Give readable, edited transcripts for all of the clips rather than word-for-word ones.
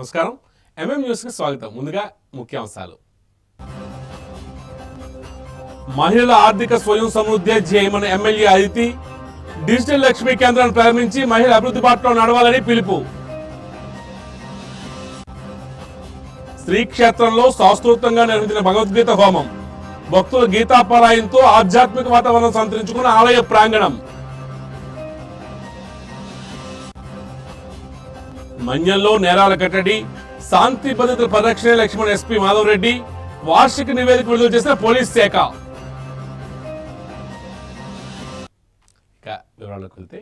నమస్కారం. న్యూస్కి స్వాగతం. ముందుగా ముఖ్యాంశాలు. మహిళల ఆర్థిక స్వయం సమృద్ధి ధ్యేయమని ఎమ్మెల్యే అదితి డిజిటల్ లక్ష్మీ కేంద్రాన్ని ప్రారంభించి మహిళ అభివృద్ధి బాటలో నడవాలని పిలుపు. శ్రీక్షేత్రంలో శాస్త్రోక్తంగా నిర్వహించిన భగవద్గీత హోమం. భక్తుల గీతాపారాయంతో ఆధ్యాత్మిక వాతావరణం సంతరించుకున్న ఆలయ ప్రాంగణం. మన్యంలో నేరాల కట్టడి, శాంతి భద్రతల పరిరక్షణ లక్ష్మణ్ ఎస్పీ మాధవ్ రెడ్డి వార్షిక నివేదిక విడుదల చేసిన పోలీస్ శాఖ. వివరాలకు వెళ్తే,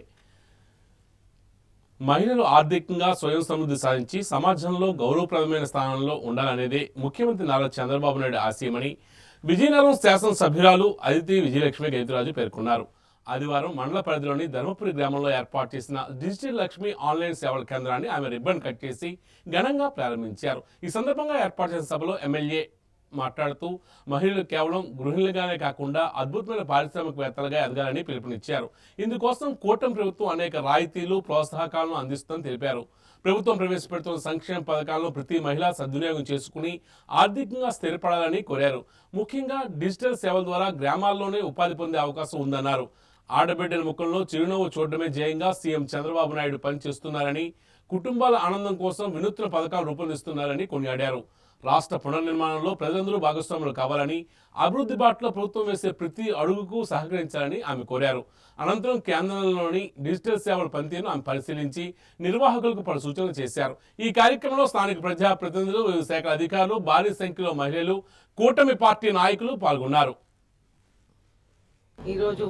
మహిళలు ఆర్థికంగా స్వయం సమృద్ధి సాధించి సమాజంలో గౌరవప్రదమైన స్థానంలో ఉండాలనేదే ముఖ్యమంత్రి నారా చంద్రబాబు నాయుడు ఆశయమని విజయనగరం శాసనసభ్యురాలు అదితి విజయలక్ష్మి గైతురాజు పేర్కొన్నారు. ఆదివారం మండల పరిధిలోని ధర్మపురి గ్రామంలో ఏర్పాటు చేసిన డిజిటల్ లక్ష్మి ఆన్లైన్ సేవల కేంద్రాన్ని ఆమె రిబ్బన్ కట్ చేసి ఘనంగా ప్రారంభించారు. ఈ సందర్భంగా ఏర్పాటు చేసిన సభలో ఎమ్మెల్యే మాట్లాడుతూ మహిళలు కేవలం గృహిణులుగానే కాకుండా అద్భుతమైన పారిశ్రామికవేత్తలుగా ఎదగాలని పిలుపునిచ్చారు. ఇందుకోసం కూటమి ప్రభుత్వం అనేక రాయితీలు, ప్రోత్సాహకాలను అందిస్తుందని తెలిపారు. ప్రభుత్వం ప్రవేశపెడుతున్న సంక్షేమ పథకాలను ప్రతి మహిళ సద్వినియోగం చేసుకుని ఆర్థికంగా స్థిరపడాలని కోరారు. ముఖ్యంగా డిజిటల్ సేవల ద్వారా గ్రామాల్లోనే ఉపాధి పొందే అవకాశం ఉందన్నారు. ఆడబిడ్డల ముఖంలో చిరునవ్వు చూడడమే ధ్యేయంగా సీఎం చంద్రబాబు నాయుడు పనిచేస్తున్నారని, కుటుంబాల ఆనందం కోసం వినూత్న పథకాలు రూపొందిస్తున్నారని కొనియాడారు. రాష్ట్ర పునర్నిర్మాణంలో ప్రజలందరూ భాగస్వాములు కావాలని, అభివృద్ధి బాటలో ప్రభుత్వం వేసే ప్రతి అడుగుకు సహకరించాలని ఆమె కోరారు. అనంతరం కేంద్రంలోని డిజిటల్ సేవల పనితీరును ఆమె పరిశీలించి నిర్వాహకులకు పలు సూచనలు చేశారు. ఈ కార్యక్రమంలో స్థానిక ప్రజాప్రతినిధులు, వివిధ శాఖల అధికారులు, భారీ సంఖ్యలో మహిళలు, కూటమి పార్టీ నాయకులు పాల్గొన్నారు. ఈరోజు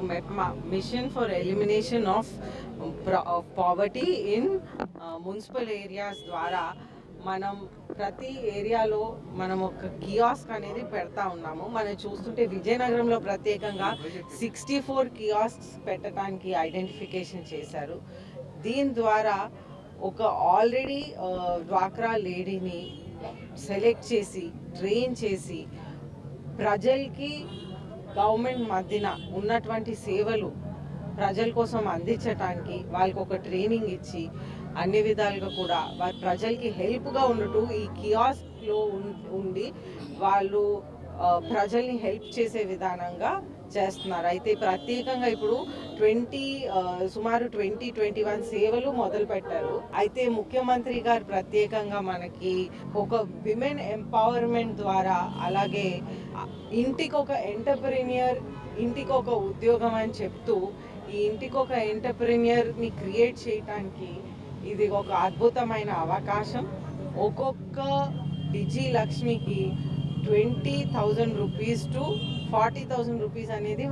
mission for elimination of poverty in municipal areas ద్వారా మనం ప్రతి ఏరియాలో మనం ఒక కియాస్క్ అనేది పెడతా ఉన్నాము. మనం చూస్తుంటే విజయనగరంలో ప్రత్యేకంగా 64 కియాస్క్స్ పెట్టడానికి ఐడెంటిఫికేషన్ చేశారు. దీని ద్వారా ఒక ఆల్రెడీ డ్వాక్రా లేడీని సెలెక్ట్ చేసి ట్రైన్ చేసి ప్రజలకి గవర్నమెంట్ మధ్యన ఉన్నటువంటి సేవలు ప్రజల కోసం అందించడానికి వాళ్ళకి ఒక ట్రైనింగ్ ఇచ్చి అన్ని విధాలుగా కూడా వారి ప్రజలకి హెల్ప్గా ఉన్నట్టు ఈ కియాస్క్లో ఉండి వాళ్ళు ప్రజల్ని హెల్ప్ చేసే విధానంగా చేస్తున్నారు. అయితే ప్రత్యేకంగా ఇప్పుడు సుమారు 21 సేవలు మొదలు పెట్టారు. అయితే ముఖ్యమంత్రి గారు ప్రత్యేకంగా మనకి ఒక విమెన్ ఎంపవర్మెంట్ ద్వారా, అలాగే ఇంటికి ఒక ఎంటర్ప్రెన్యూర్, ఇంటికి ఒక ఉద్యోగం అని చెప్తూ ఈ ఇంటికి ఒక ఎంటర్ప్రెన్యూర్ని క్రియేట్ చేయడానికి ఇది ఒక అద్భుతమైన అవకాశం. ఒక్కొక్క డిజి లక్ష్మికి 20,000 రూపీస్ టు 40,000 రూపీస్ అనేది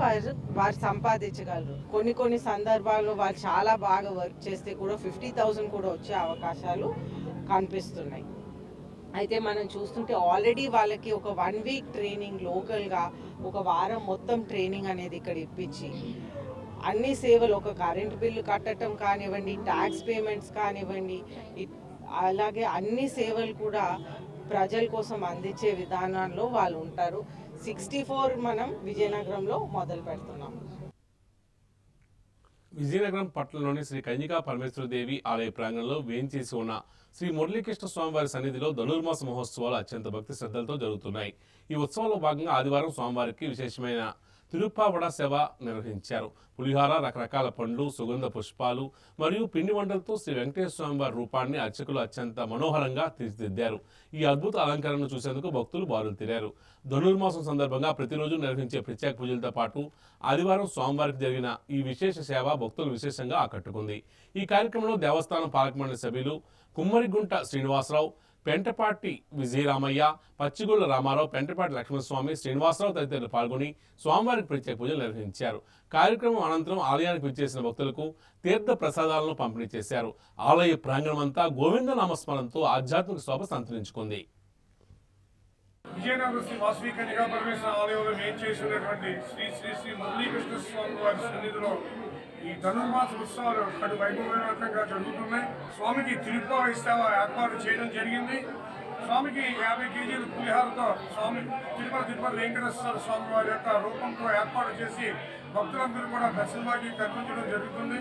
వారు సంపాదించగలరు. కొన్ని సందర్భాల్లో వారు చాలా బాగా వర్క్ చేస్తే కూడా 50,000 కూడా వచ్చే అవకాశాలు కనిపిస్తున్నాయి. అయితే మనం చూస్తుంటే ఆల్రెడీ వాళ్ళకి ఒక 1 వీక్ ట్రైనింగ్ లోకల్గా, ఒక వారం మొత్తం ట్రైనింగ్ అనేది ఇక్కడ ఇప్పించి అన్ని సేవలు, ఒక కరెంట్ బిల్లు కట్టడం కానివ్వండి, ట్యాక్స్ పేమెంట్స్ కానివ్వండి, అలాగే అన్ని సేవలు కూడా ప్రజల కోసం అందించే విధానాల్లో వాళ్ళు ఉంటారు. 64 మనం విజయనగరంలో మొదలు పెడుతున్నాం. విజయనగరం పట్టణంలోని శ్రీ కన్యకా పరమేశ్వరదేవి ఆలయ ప్రాంగణంలో వేంచేసి ఉన్న శ్రీ మురళీకృష్ణ స్వామివారి సన్నిధిలో ధనుర్మాస మహోత్సవాలు అత్యంత భక్తి శ్రద్ధలతో జరుగుతున్నాయి. ఈ ఉత్సవాల్లో భాగంగా ఆదివారం స్వామివారికి విశేషమైన తిరుప్పావడ సేవ నిర్వహించారు. పులిహార, రకరకాల పండ్లు, సుగంధ పుష్పాలు మరియు పిండి వంటలతో శ్రీ వెంకటేశ్వర స్వామి వారి రూపాన్ని అర్చకులు అత్యంత మనోహరంగా తీర్చిదిద్దారు. ఈ అద్భుత అలంకరణను చూసేందుకు భక్తులు బారులు తీరారు. ధనుర్మాసం సందర్భంగా ప్రతిరోజు నిర్వహించే ప్రత్యేక పూజలతో పాటు ఆదివారం స్వామివారికి జరిగిన ఈ విశేష సేవ భక్తులు విశేషంగా ఆకట్టుకుంది. ఈ కార్యక్రమంలో దేవస్థానం పాలక మండలి సభ్యులు కుమ్మరిగుంట శ్రీనివాసరావు, పెంటపాటి విజయరామయ్య, పచ్చిగొల్ల రామారావు, పెంటపాటి లక్ష్మణస్వామి, శ్రీనివాసరావు తదితరులు పాల్గొని స్వామివారికి ప్రత్యేక పూజలు నిర్వహించారు. కార్యక్రమం అనంతరం ఆలయానికి విచ్చేసిన భక్తులకు తీర్థ ప్రసాదాలను పంపిణీ చేశారు. ఆలయ ప్రాంగణమంతా గోవింద నామస్మరణతో ఆధ్యాత్మిక శోభ సంతరించుకుంది. విజయనగరం శ్రీ వాసవి కన్యకా పరమేశ్వర ఆలయంలో వేంచేసినటువంటి శ్రీ శ్రీ శ్రీ మురళీకృష్ణ స్వామి వారి సన్నిధిలో ఈ ధనుర్మాస ఉత్సవాలు కడు వైభవవంతంగా జరుగుతున్నాయి. స్వామికి తిరుప్పావడ సేవ ఏర్పాటు చేయడం జరిగింది. స్వామికి 50 కేజీల పులిహారతో స్వామి తిరుపతి వెంకటేశ్వర స్వామి వారి యొక్క రూపంతో ఏర్పాటు చేసి భక్తులందరూ కూడా దర్శనభాగ్యం కల్పించడం జరుగుతుంది.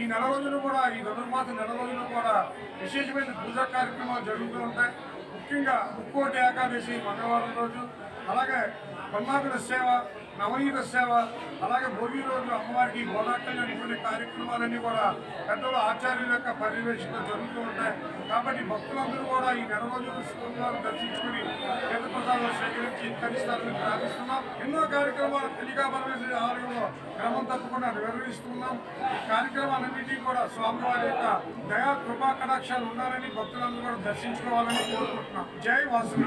ఈ నెల రోజులు కూడా, ఈ ధనుర్మాస నెల రోజులు కూడా విశేషమైన పూజా కార్యక్రమాలు జరుగుతూ ఉంటాయి. ముఖ్యంగా ముక్కోటి ఏకాదశి మంగళవారం రోజు, అలాగే పన్నాకుల సేవ, నవనీత సేవ, అలాగే భోగి రోజు అమ్మవారికి గోదాకల్యం ఇటువంటి కార్యక్రమాలన్నీ కూడా పెద్దలు ఆచార్యుల యొక్క పర్యవేక్షణలో జరుగుతూ ఉంటాయి. కాబట్టి భక్తులందరూ కూడా ఈ నెల రోజులు శివవారం దర్శించుకుని తీర్థప్రసాదాలు సేకరించి తరిస్తారని ప్రార్థిస్తున్నాం. ఎన్నో కార్యక్రమాలు కన్యకా పరమేశ్వరి ఆలయంలో క్రమం తప్పకుండా నిర్వహిస్తున్నాం. ఈ కార్యక్రమాలన్నింటినీ కూడా స్వామివారి యొక్క దయా కృపా కటాక్షాలు ఉండాలని భక్తులందరూ కూడా దర్శించుకోవాలని కోరుకుంటున్నాం. జై వాసవి.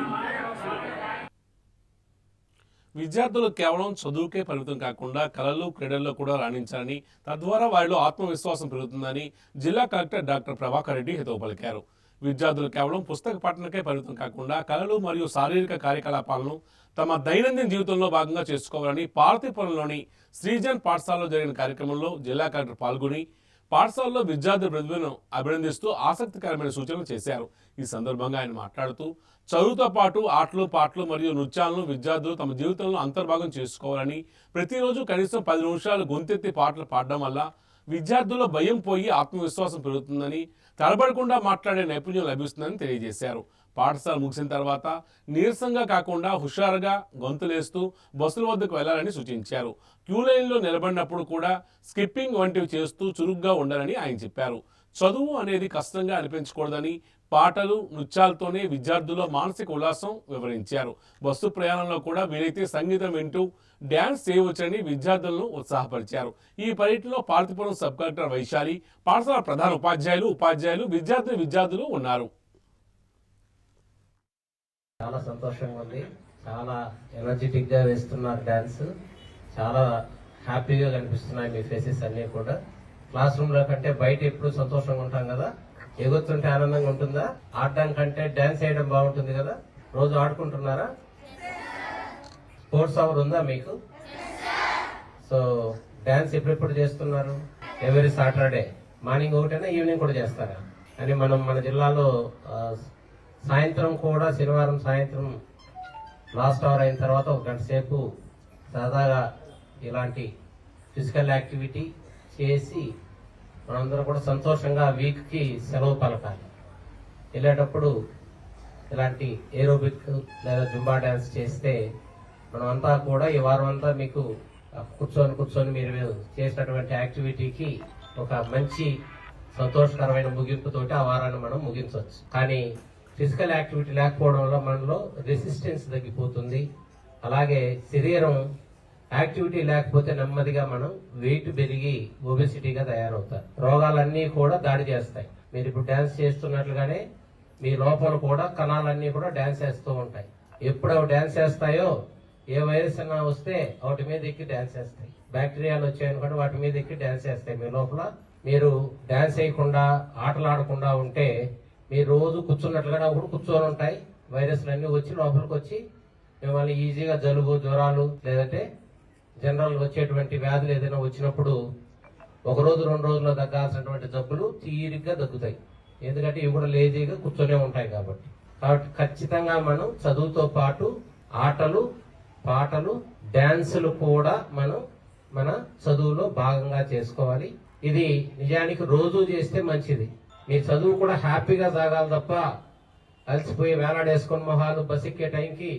విద్యార్థులు కేవలం చదువుకే పరిమితం కాకుండా కళలు క్రీడల్లో కూడా రాణించాలని, తద్వారా వారిలో ఆత్మవిశ్వాసం పెరుగుతుందని జిల్లా కలెక్టర్ డాక్టర్ ప్రభాకర్ రెడ్డి హితవు పలికారు. విద్యార్థులు కేవలం పుస్తక పఠనకే పరిమితం కాకుండా కళలు మరియు శారీరక కార్యకలాపాలను తమ దైనందిన జీవితంలో భాగంగా చేసుకోవాలని పార్వతీపురంలోని శ్రీజన్ పాఠశాలలో జరిగిన కార్యక్రమంలో జిల్లా కలెక్టర్ పాల్గొని పాఠశాలలో విద్యార్థుల ప్రతిభను అభినందిస్తూ ఆసక్తికరమైన సూచనలు చేశారు. ఈ సందర్భంగా ఆయన మాట్లాడుతూ చదువుతో పాటు ఆటలు పాటలు మరియు నృత్యాలను విద్యార్థులు తమ జీవితంలో అంతర్భాగం చేసుకోవాలని, ప్రతిరోజు కనీసం 10 నిమిషాలు గొంతెత్తి పాటలు పాడడం వల్ల విద్యార్థుల్లో భయం పోయి ఆత్మవిశ్వాసం పెరుగుతుందని, తడబడకుండా మాట్లాడే నైపుణ్యం లభిస్తుందని తెలియజేశారు. పాఠశాల ముగిసిన తర్వాత నీరసంగా కాకుండా హుషారుగా గొంతులేస్తూ బస్సుల వద్దకు వెళ్లాలని సూచించారు. క్యూ లైన్లో నిలబడినప్పుడు కూడా స్కిప్పింగ్ వంటివి చేస్తూ చురుగ్గా ఉండాలని ఆయన చెప్పారు. చదువు అనేది కష్టంగా అనిపించకూడదని, పాటలు నృత్యాలతోనే విద్యార్థుల్లో మానసిక ఉల్లాసం వివరించారు. బస్సు ప్రయాణంలో కూడా వీలైతే సంగీతం వింటూ డ్యాన్స్ చేయవచ్చని విద్యార్థులను ఉత్సాహపరిచారు. ఈ పర్యటనలో పార్వతీపురం సబ్ కలెక్టర్ వైశాలి, పాఠశాల ప్రధాన ఉపాధ్యాయులు విద్యార్థులు ఉన్నారు. చాలా సంతోషంగా ఉంది. చాలా ఎనర్జెటిక్ గా వేస్తున్నారు డాన్స్. చాలా హ్యాపీగా కనిపిస్తున్నాయి మీ ఫేసెస్ అన్ని కూడా. క్లాస్ రూమ్ లో కంటే బయట ఎప్పుడు సంతోషంగా ఉంటాం కదా, ఎగురుతుంటే ఆనందంగా ఉంటుందా? ఆడడం కంటే డాన్స్ చేయడం బాగుంటుంది కదా. రోజు ఆడుకుంటున్నారా? స్పోర్ట్స్ అవర్ ఉందా మీకు? సో డాన్స్ ఎప్పుడెప్పుడు చేస్తున్నారు? ఎవరీ సాటర్డే మార్నింగ్ ఒకటైనా ఈవినింగ్ కూడా చేస్తారా? అని మన జిల్లాలో సాయంత్రం కూడా శనివారం సాయంత్రం లాస్ట్ అవర్ అయిన తర్వాత 1 గంట సేపు సరదాగా ఇలాంటి ఫిజికల్ యాక్టివిటీ చేసి మనందరం కూడా సంతోషంగా వీక్కి సెలవు పలకాలి. వెళ్ళేటప్పుడు ఇలాంటి ఏరోబిక్ లేదా జుంబా డ్యాన్స్ చేస్తే మనమంతా కూడా ఈ వారం అంతా మీకు కూర్చొని మీరు చేసినటువంటి యాక్టివిటీకి ఒక మంచి సంతోషకరమైన ముగింపుతోటి ఆ వారాన్ని మనం ముగించవచ్చు. కానీ ఫిజికల్ యాక్టివిటీ లేకపోవడం వల్ల మనలో రెసిస్టెన్స్ తగ్గిపోతుంది. అలాగే శరీరం యాక్టివిటీ లేకపోతే నెమ్మదిగా మనం వెయిట్ పెరిగి ఒబెసిటీగా తయారవుతారు. రోగాలన్నీ కూడా దాడి చేస్తాయి. మీరు ఇప్పుడు డాన్స్ చేస్తున్నట్లుగానే మీ లోపల కూడా కణాలన్నీ కూడా డాన్స్ చేస్తూ ఉంటాయి. ఎప్పుడు అవి డాన్స్ చేస్తాయో, ఏ వైరస్ అన్నా వస్తే వాటి మీద ఎక్కి డాన్స్ చేస్తాయి. బ్యాక్టీరియాలు వచ్చాయనుకోండి వాటి మీద ఎక్కి డాన్స్ చేస్తాయి. మీ లోపల మీరు డాన్స్ చేయకుండా ఆటలాడకుండా ఉంటే మీరు రోజు కూర్చున్నట్లుగానే అప్పుడు కూర్చొని ఉంటాయి. వైరస్లు అన్ని వచ్చి లోపలికి వచ్చి మిమ్మల్ని ఈజీగా జలుబు జ్వరాలు లేదంటే జనరల్ వచ్చేటువంటి వ్యాధులు ఏదైనా వచ్చినప్పుడు 1 రోజు 2 రోజుల్లో తగ్గాల్సినటువంటి జబ్బులు తీరిగ్గా తగ్గుతాయి. ఎందుకంటే ఇవి కూడా లేజీగా కూర్చొనే ఉంటాయి కాబట్టి ఖచ్చితంగా మనం చదువుతో పాటు ఆటలు పాటలు డాన్సులు కూడా మన చదువులో భాగంగా చేసుకోవాలి. ఇది నిజానికి రోజు చేస్తే మంచిది. మీ చదువు కూడా హ్యాపీగా సాగాలి తప్ప అలసిపోయి వేలాడేసుకొని మొహాలు బస్ ఎక్కే టైంకి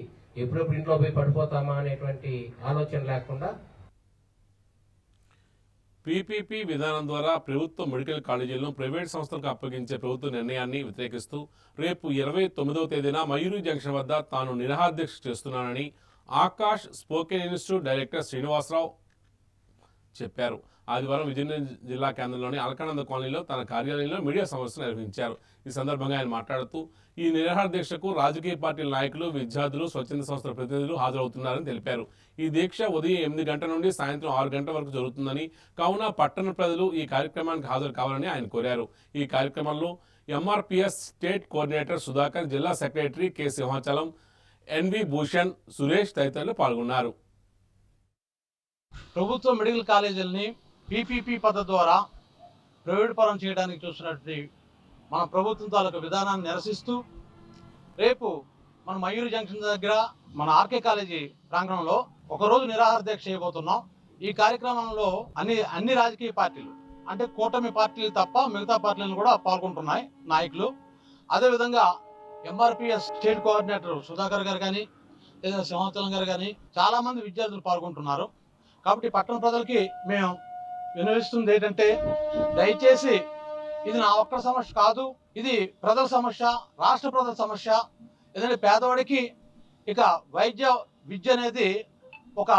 ఎప్పుడెప్పుడు ఇంట్లో పోయి పడిపోతామా అనేటువంటి ఆలోచన లేకుండా పీపీపీ విధానం ద్వారా ప్రభుత్వ మెడికల్ కాలేజీలను ప్రైవేట్ సంస్థలకు అప్పగించే ప్రభుత్వ నిర్ణయాన్ని వ్యతిరేకిస్తూ రేపు 29వ తేదీన మయూరి జంక్షన్ వద్ద తాను నిరాహారదీక్ష చేస్తున్నానని Akash spoken institute director Srinivasarao చెప్పారు. ఆదివారం విజయనగరం జిల్లా కేంద్రంలోని అలకానంద కాలనీలో తన కార్యాలయంలో మీడియా సమావేశం నిర్వహించారు. ఈ సందర్భంగా ఆయన మాట్లాడుతూ ఈ నిరాహార దీక్షకు రాజకీయ పార్టీల నాయకులు, విద్యార్థులు, స్వచ్ఛంద సంస్థల ప్రతినిధులు హాజరవుతున్నారని తెలిపారు. ఈ దీక్ష ఉదయం 8 గంటల నుండి సాయంత్రం 6 గంటల వరకు జరుగుతుందని, కావున పట్టణ ప్రజలు ఈ కార్యక్రమానికి హాజరు కావాలని ఆయన కోరారు. ఈ కార్యక్రమంలో ఎంఆర్పిఎస్ స్టేట్ కోఆర్డినేటర్ సుధాకర్, జిల్లా secretary K Simhachalam, N V Bhushan, Suresh తదితరులు పాల్గొన్నారు. ప్రభుత్వ మెడికల్ కాలేజీలని పీపీపీ పద్ధతి ద్వారా ప్రైవేట్ పరం చేయడానికి చూస్తున్నటువంటి మన ప్రభుత్వం తాలూకు విధానాన్ని నిరసిస్తూ రేపు మన మయూరి జంక్షన్ దగ్గర మన ఆర్కే కాలేజీ ప్రాంగణంలో ఒకరోజు నిరాహార దీక్ష చేయబోతున్నాం. ఈ కార్యక్రమంలో అన్ని రాజకీయ పార్టీలు అంటే కూటమి పార్టీలు తప్ప మిగతా పార్టీలను కూడా పాల్గొంటున్నాయి నాయకులు. అదేవిధంగా ఎంఆర్పిఎస్ స్టేట్ కోఆర్డినేటర్ సుధాకర్ గారు కానీ లేదా సింహాచలం గారు కానీ చాలా మంది విద్యార్థులు పాల్గొంటున్నారు. కాబట్టి పట్టణ ప్రజలకి మేము వినవిస్తుంది ఏంటంటే, దయచేసి ఇది నా ఒక్క సమస్య కాదు, ఇది ప్రజల సమస్య, రాష్ట్ర ప్రజల సమస్య. ఎందుకంటే పేదవాడికి ఇక విద్య అనేది ఒక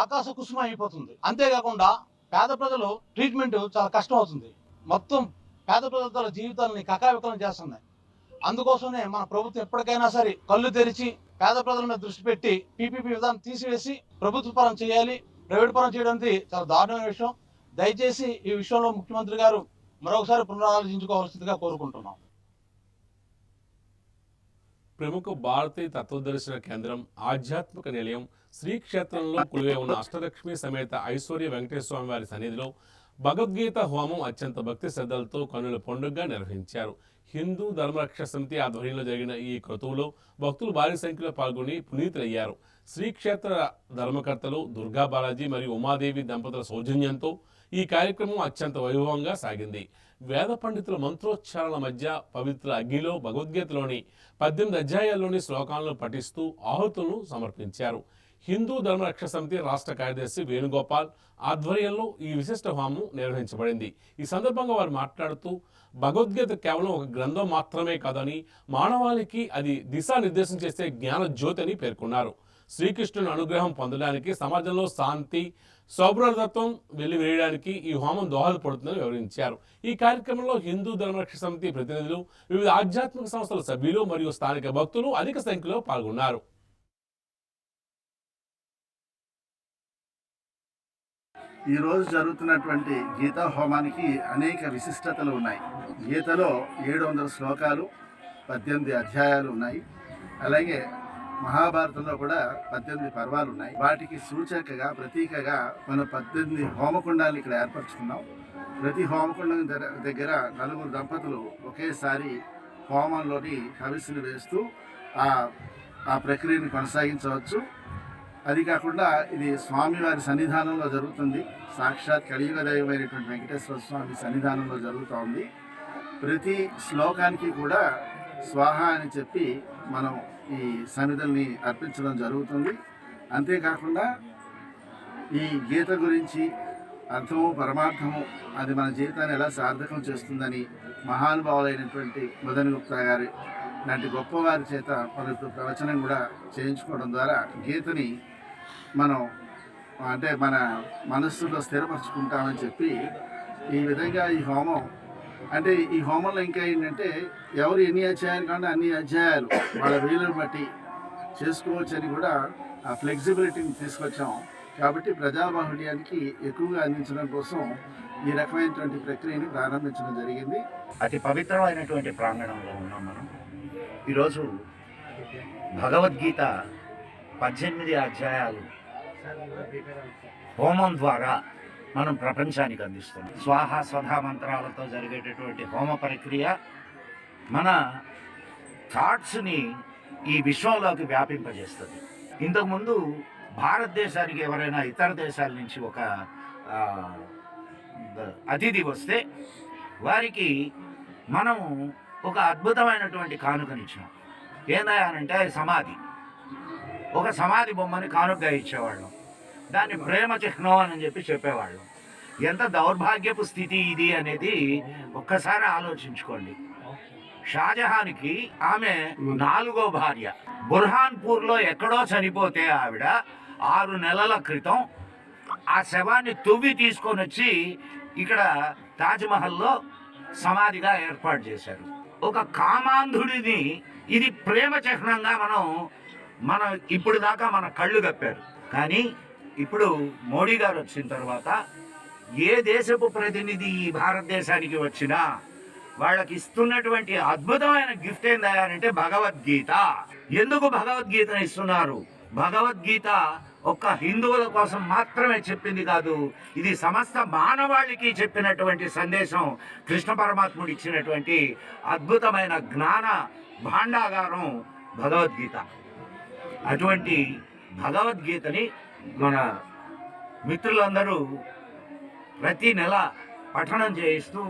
ఆకాశ కుసుమ అయిపోతుంది. అంతేకాకుండా పేద ప్రజలు ట్రీట్మెంట్ చాలా కష్టం అవుతుంది. మొత్తం పేద ప్రజల జీవితాలని కకావికలం చేస్తున్నాయి. అందుకోసమే మన ప్రభుత్వం ఎప్పటికైనా సరే కళ్ళు తెరిచి పేద ప్రజల మీద దృష్టి పెట్టి పీపీపీ విధానం తీసివేసి ప్రభుత్వ పరం చేయాలి. ప్రైవేట్ పరం చేయడం అనేది చాలా దారుణమైన విషయం. దయచేసి ఈ విషయంలో ముఖ్యమంత్రి గారు మరొకసారి పునరాలోచించుకోవాల్సిందిగా కోరుకుంటున్నాం. ప్రముఖ భారతీయ తత్వదర్శన కేంద్రం ఆధ్యాత్మిక నిలయం శ్రీక్షేత్రంలో కొలువై ఉన్న అష్టలక్ష్మి సమేత ఐశ్వర్య వెంకటేశ్వర స్వామి వారి సన్నిధిలో భగవద్గీత హోమం అత్యంత భక్తి శ్రద్ధలతో కన్నుల పండుగగా నిర్వహించారు. హిందూ ధర్మరక్ష సమితి ఆధ్వర్యంలో జరిగిన ఈ క్రతువులో భక్తులు భారీ సంఖ్యలో పాల్గొని పునీతులయ్యారు. శ్రీక్షేత్ర ధర్మకర్తలు దుర్గా బాలాజీ మరియు ఉమాదేవి దంపతుల సౌజన్యంతో ఈ కార్యక్రమం అత్యంత వైభవంగా సాగింది. వేద పండితుల మంత్రోచ్చారణల మధ్య పవిత్ర అగ్నిలో భగవద్గీతలోని 18 అధ్యాయాల్లోని శ్లోకాలను పఠిస్తూ ఆహుతులను సమర్పించారు. హిందూ ధర్మరక్ష సమితి రాష్ట్ర కార్యదర్శి వేణుగోపాల్ ఆధ్వర్యంలో ఈ విశిష్ట హోమం నిర్వహించబడింది. ఈ సందర్భంగా వారు మాట్లాడుతూ భగవద్గీత కేవలం ఒక గ్రంథం మాత్రమే కాదని మానవాళికి అది దిశానిర్దేశం చేసే జ్ఞాన జ్యోతి అని పేర్కొన్నారు. శ్రీకృష్ణుని అనుగ్రహం పొందడానికి సమాజంలో శాంతి సౌభ్రతత్వం వెల్లివేయడానికి ఈ హోమం దోహదపడుతుందని వివరించారు. ఈ కార్యక్రమంలో హిందూ ధర్మరక్ష సమితి ప్రతినిధులు, వివిధ ఆధ్యాత్మిక సంస్థల సభ్యులు మరియు స్థానిక భక్తులు అధిక సంఖ్యలో పాల్గొన్నారు. ఈరోజు జరుగుతున్నటువంటి గీతా హోమానికి అనేక విశిష్టతలు ఉన్నాయి. గీతలో 700 శ్లోకాలు, 18 అధ్యాయాలు ఉన్నాయి. అలాగే మహాభారతంలో కూడా 18 పర్వాలు ఉన్నాయి. వాటికి సూచకగా ప్రతీకగా మనం 18 హోమకుండాలు ఇక్కడ ఏర్పరచుకున్నాం. ప్రతి హోమకుండం దగ్గర 4 దంపతులు ఒకేసారి హోమంలోని హవిస్సును వేస్తూ ఆ ప్రక్రియను కొనసాగించవచ్చు. అది కాకుండా ఇది స్వామివారి సన్నిధానంలో జరుగుతుంది. సాక్షాత్ కలియుగ దైవమైనటువంటి వెంకటేశ్వర స్వామి సన్నిధానంలో జరుగుతూ ఉంది. ప్రతి శ్లోకానికి కూడా స్వాహ అని చెప్పి మనం ఈ సన్నిధుల్ని అర్పించడం జరుగుతుంది. అంతేకాకుండా ఈ గీత గురించి అర్థము పరమార్థము అది మన జీవితాన్ని ఎలా సార్థకం చేస్తుందని మహానుభావులైనటువంటి మదన్ గుప్తా గారి లాంటి గొప్పవారి చేత పలుకు ప్రవచనం కూడా చేయించుకోవడం ద్వారా గీతని మనం అంటే మన మనస్సులో స్థిరపరచుకుంటామని చెప్పి ఈ విధంగా ఈ హోమం అంటే ఈ హోమంలో ఇంకా ఏంటంటే ఎవరు ఎన్ని అధ్యాయాలు కానీ అన్ని అధ్యాయాలు వాళ్ళ వీలుని బట్టి చేసుకోవచ్చని కూడా ఆ ఫ్లెక్సిబిలిటీని తీసుకొచ్చాం. కాబట్టి ప్రజాబాహుళ్యానికి ఎక్కువగా అందించడం కోసం ఈ రకమైనటువంటి ప్రక్రియని ప్రారంభించడం జరిగింది. అతి పవిత్రమైనటువంటి ప్రాంగణంలో ఉన్నాం మనం. ఈరోజు భగవద్గీత 18 అధ్యాయాలు హోమం ద్వారా మనం ప్రపంచానికి అందిస్తున్నాం. స్వాహ స్వధా మంత్రాలతో జరిగేటటువంటి హోమ ప్రక్రియ మన థాట్స్ని ఈ విశ్వంలోకి వ్యాపింపజేస్తుంది. ఇంతకుముందు భారతదేశానికి ఎవరైనా ఇతర దేశాల నుంచి ఒక అతిథి వస్తే వారికి మనము ఒక అద్భుతమైనటువంటి కానుకనిచ్చాం. ఏందనంటే సమాధి, ఒక సమాధి బొమ్మని కానుకగా ఇచ్చేవాళ్ళం. దాన్ని ప్రేమ చిహ్నం అని చెప్పి చెప్పేవాళ్ళం. ఎంత దౌర్భాగ్యపు స్థితి ఇది అనేది ఒక్కసారి ఆలోచించుకోండి. షాజహాన్కి ఆమె 4వ భార్య బుర్హాన్పూర్లో ఎక్కడో చనిపోతే ఆవిడ 6 నెలల క్రితం ఆ శవాన్ని తువ్వి తీసుకొని వచ్చి ఇక్కడ తాజ్మహల్లో సమాధిగా ఏర్పాటు చేశారు. ఒక కామాంధుడిని ఇది ప్రేమ చిహ్నంగా మనం ఇప్పుడు దాకా మన కళ్ళు కప్పారు. కానీ ఇప్పుడు మోడీ గారు వచ్చిన తర్వాత ఏ దేశపు ప్రతినిధి ఈ భారతదేశానికి వచ్చినా వాళ్ళకి ఇస్తున్నటువంటి అద్భుతమైన గిఫ్ట్ ఏంటంటే భగవద్గీత. ఎందుకు భగవద్గీతను ఇస్తున్నారు? భగవద్గీత ఒక్క హిందువుల కోసం మాత్రమే చెప్పింది కాదు, ఇది సమస్త మానవాళికి చెప్పినటువంటి సందేశం. కృష్ణ పరమాత్ముడు ఇచ్చినటువంటి అద్భుతమైన జ్ఞాన భాండాగారం భగవద్గీత. అటువంటి భగవద్గీతని మన మిత్రులందరూ ప్రతి నెల పఠనం చేయిస్తూ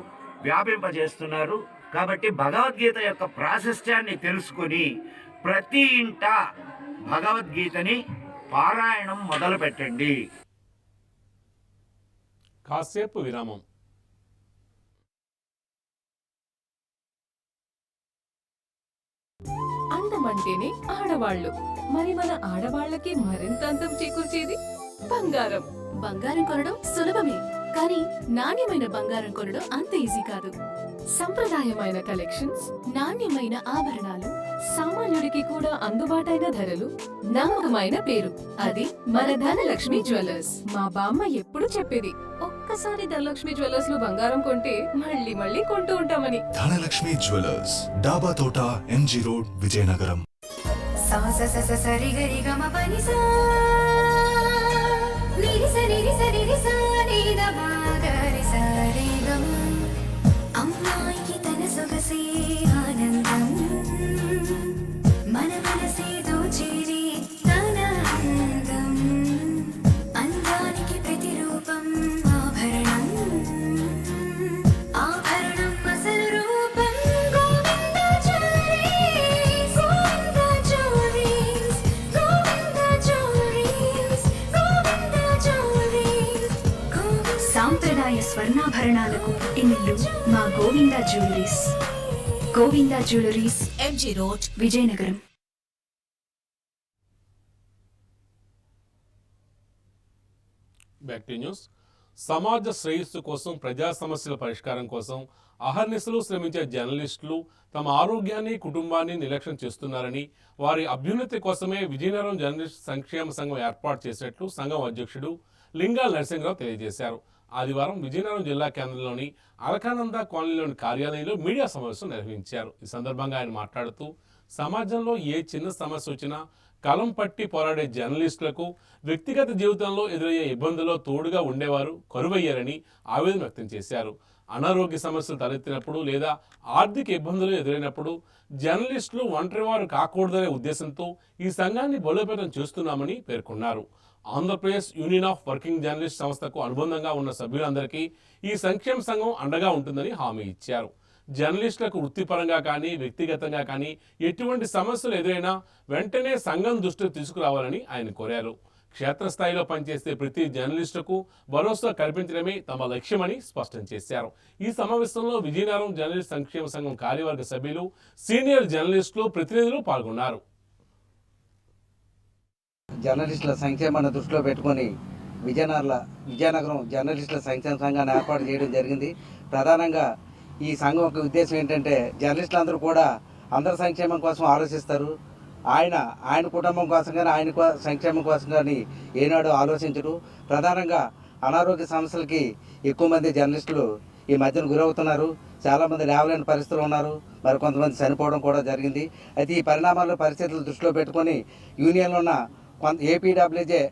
వ్యాపింపజేస్తున్నారు. కాబట్టి భగవద్గీత యొక్క ప్రాశస్త్యాన్ని తెలుసుకొని ప్రతి ఇంట భగవద్గీతని పారాయణం మొదలు పెట్టండి. కాసేపు విరామం. అందమంటేనే ఆడవాళ్ళు, మరి మన ఆడవాళ్ళకి మరింత అందం చేకూర్చేది బంగారం. బంగారం కొనడం సులభమే, కానీ నాణ్యమైన బంగారం కొనడం అంత ఈజీ కాదు. సంప్రదాయమైన కలెక్షన్స్, నాణ్యమైన ఆభరణాలు, సామాన్యుడికి కూడా అందుబాటైన ధరలు, నమ్మకమైన పేరు, అది మన ధనలక్ష్మి జ్యువెలర్స్. మా బామ్మ ఎప్పుడు చెప్పేది, ఒక్కసారి ధనలక్ష్మి జ్యువెలర్స్ లో బంగారం కొంటే మళ్ళీ మళ్ళీ కొంటూ ఉంటామని. ధనలక్ష్మి జ్యువెలర్స్, డాబా తోట, ఎంజీ రోడ్, విజయనగరం. అమ్మాయికి తన సొగసే ఆనందం, మన మనసే దోచేది తన అందం, అందానికి ప్రతిరూపం ఆభరణం, ఆభరణం అసలు రూపం Govinda jewelleries, Govinda jewelleries, Govinda jewelleries, Govinda jewelleries. సాంప్రదాయ స్వర్ణాభరణాలకు పుట్టినిల్లు మా Govinda jewelleries. Govinda jewelleries, MG road, Vizianagaram. Back to news. సమాజ శ్రేయస్సు కోసం, ప్రజా సమస్యల పరిష్కారం కోసం అహర్నిశలు శ్రమించే జర్నలిస్టులు తమ ఆరోగ్యాన్ని, కుటుంబాన్ని నిర్లక్ష్యం చేస్తున్నారని, వారి అభ్యున్నతి కోసమే విజయనగరం జర్నలిస్ట్ సంక్షేమ సంఘం ఏర్పాటు చేసినట్లు సంఘం అధ్యక్షుడు లింగాల నరసింహరావు తెలియజేశారు. ఆదివారం విజయనగరం జిల్లా కేంద్రంలోని అలకానంద కాలనీలోని కార్యాలయంలో మీడియా సమావేశం నిర్వహించారు. ఈ సందర్భంగా ఆయన మాట్లాడుతూ, సమాజంలో ఏ చిన్న సమస్య వచ్చినా కలం పట్టి పోరాడే జర్నలిస్టులకు వ్యక్తిగత జీవితంలో ఎదురయ్యే ఇబ్బందుల్లో తోడుగా ఉండేవారు కరువయ్యారని ఆవేదన వ్యక్తం చేశారు. అనారోగ్య సమస్యలు తలెత్తినప్పుడు లేదా ఆర్థిక ఇబ్బందులు ఎదురైనప్పుడు జర్నలిస్టులు ఒంటరివారు కాకూడదనే ఉద్దేశంతో ఈ సంఘాన్ని బలోపేతం చేస్తున్నామని పేర్కొన్నారు. Andhra Pradesh union of working journalist సంస్థకు అనుబంధంగా ఉన్న సభ్యులందరికీ ఈ సంక్షేమ సంఘం అండగా ఉంటుందని హామీ ఇచ్చారు. జర్నలిస్టులకు వృత్తిపరంగా కానీ వ్యక్తిగతంగా కానీ ఎటువంటి సమస్యలు ఎదురైనా వెంటనే సంఘం దృష్టికి తీసుకురావాలని ఆయన కోరారు. క్షేత్రస్థాయిలో పనిచేసే ప్రతి జర్నలిస్టుకు భరోసా కల్పించడమే తమ లక్ష్యమని స్పష్టం చేశారు. ఈ సమావేశంలో విజయనగరం జర్నలిస్ట్ సంక్షేమ సంఘం కార్యవర్గ సభ్యులు, సీనియర్ జర్నలిస్టులు, ప్రతినిధులు పాల్గొన్నారు. జర్నలిస్టుల సంక్షేమాన్ని దృష్టిలో పెట్టుకొని విజయనగరం జర్నలిస్టుల సంక్షేమ సంఘాన్ని ఏర్పాటు చేయడం జరిగింది. ప్రధానంగా ఈ సంఘం యొక్క ఉద్దేశం ఏంటంటే, జర్నలిస్టులందరూ కూడా అందరి సంక్షేమం కోసం ఆలోచిస్తారు. ఆయన కుటుంబం కోసం కానీ, ఆయన సంక్షేమం కోసం కానీ ఏనాడు ఆలోచించరు. ప్రధానంగా అనారోగ్య సమస్యలకి ఎక్కువ మంది జర్నలిస్టులు ఈ మధ్యన గురవుతున్నారు. చాలామంది లేవలేని పరిస్థితులు ఉన్నారు. మరి కొంతమంది చనిపోవడం కూడా జరిగింది. అయితే ఈ పరిస్థితులు దృష్టిలో పెట్టుకొని యూనియన్లో ఉన్న ఏపీడబ్ల్యూజే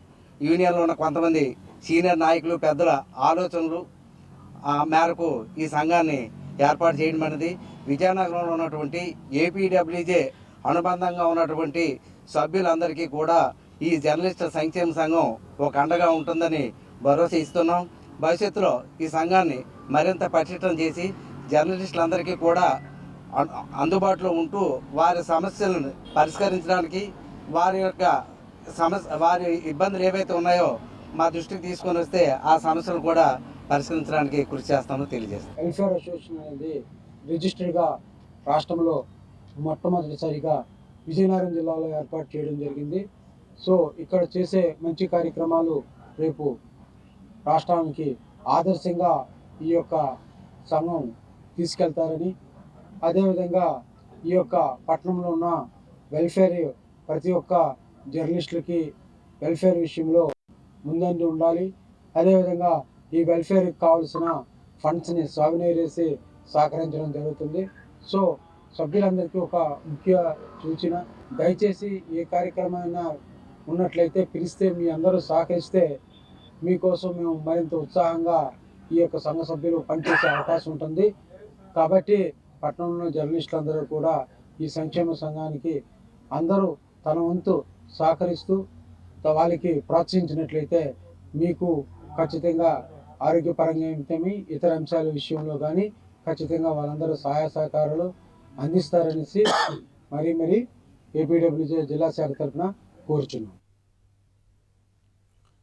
యూనియన్లో ఉన్న కొంతమంది సీనియర్ నాయకులు, పెద్దల ఆలోచనలు మేరకు ఈ సంఘాన్ని ఏర్పాటు చేయడం అనేది విజయనగరంలో ఉన్నటువంటి ఏపీడబ్ల్యూజే అనుబంధంగా ఉన్నటువంటి సభ్యులందరికీ కూడా ఈ జర్నలిస్టుల సంక్షేమ సంఘం ఒక అండగా ఉంటుందని భరోసా ఇస్తున్నాం. భవిష్యత్తులో ఈ సంఘాన్ని మరింత పటిష్టం చేసి జర్నలిస్టులందరికీ కూడా అందుబాటులో ఉంటూ వారి సమస్యలను పరిష్కరించడానికి, వారి ఇబ్బందులు ఏవైతే ఉన్నాయో మా దృష్టికి తీసుకొని వస్తే ఆ సమస్యలు కూడా పరిష్కరించడానికి కృషి చేస్తామని తెలియజేస్తాం. వెల్ఫేర్ అసోసియేషన్ అనేది రిజిస్టర్డ్గా రాష్ట్రంలో మొట్టమొదటిసారిగా విజయనగరం జిల్లాలో ఏర్పాటు చేయడం జరిగింది. సో ఇక్కడ చేసే మంచి కార్యక్రమాలు రేపు రాష్ట్రానికి ఆదర్శంగా ఈ యొక్క సంఘం తీసుకెళ్తారని, అదేవిధంగా ఈ యొక్క పట్టణంలో ఉన్న వెల్ఫేర్, ప్రతి ఒక్క జర్నలిస్టులకి వెల్ఫేర్ విషయంలో ముందండి ఉండాలి. అదేవిధంగా ఈ వెల్ఫేర్కి కావాల్సిన ఫండ్స్ని సాగునీరేసి సహకరించడం జరుగుతుంది. సో సభ్యులందరికీ ఒక ముఖ్య సూచన, దయచేసి ఏ కార్యక్రమమైనా ఉన్నట్లయితే పిలిస్తే మీ అందరూ సహకరిస్తే మీకోసం మేము మరింత ఉత్సాహంగా ఈ యొక్క సంఘ సభ్యులు పనిచేసే అవకాశం ఉంటుంది. కాబట్టి పట్టణంలో జర్నలిస్టులందరూ కూడా ఈ సంక్షేమ సంఘానికి అందరూ తన వంతు సహకరిస్తూ వాళ్ళకి ప్రోత్సహించినట్లయితే మీకు ఖచ్చితంగా ఆరోగ్యపరంగా ఏమిటమి ఇతర అంశాల విషయంలో కానీ ఖచ్చితంగా వాళ్ళందరూ సహాయ సహకారాలు అందిస్తారనేసి మరీ ఏపీడబ్ల్యూజే జిల్లా శాఖ తరఫున కోరుచున్నాం.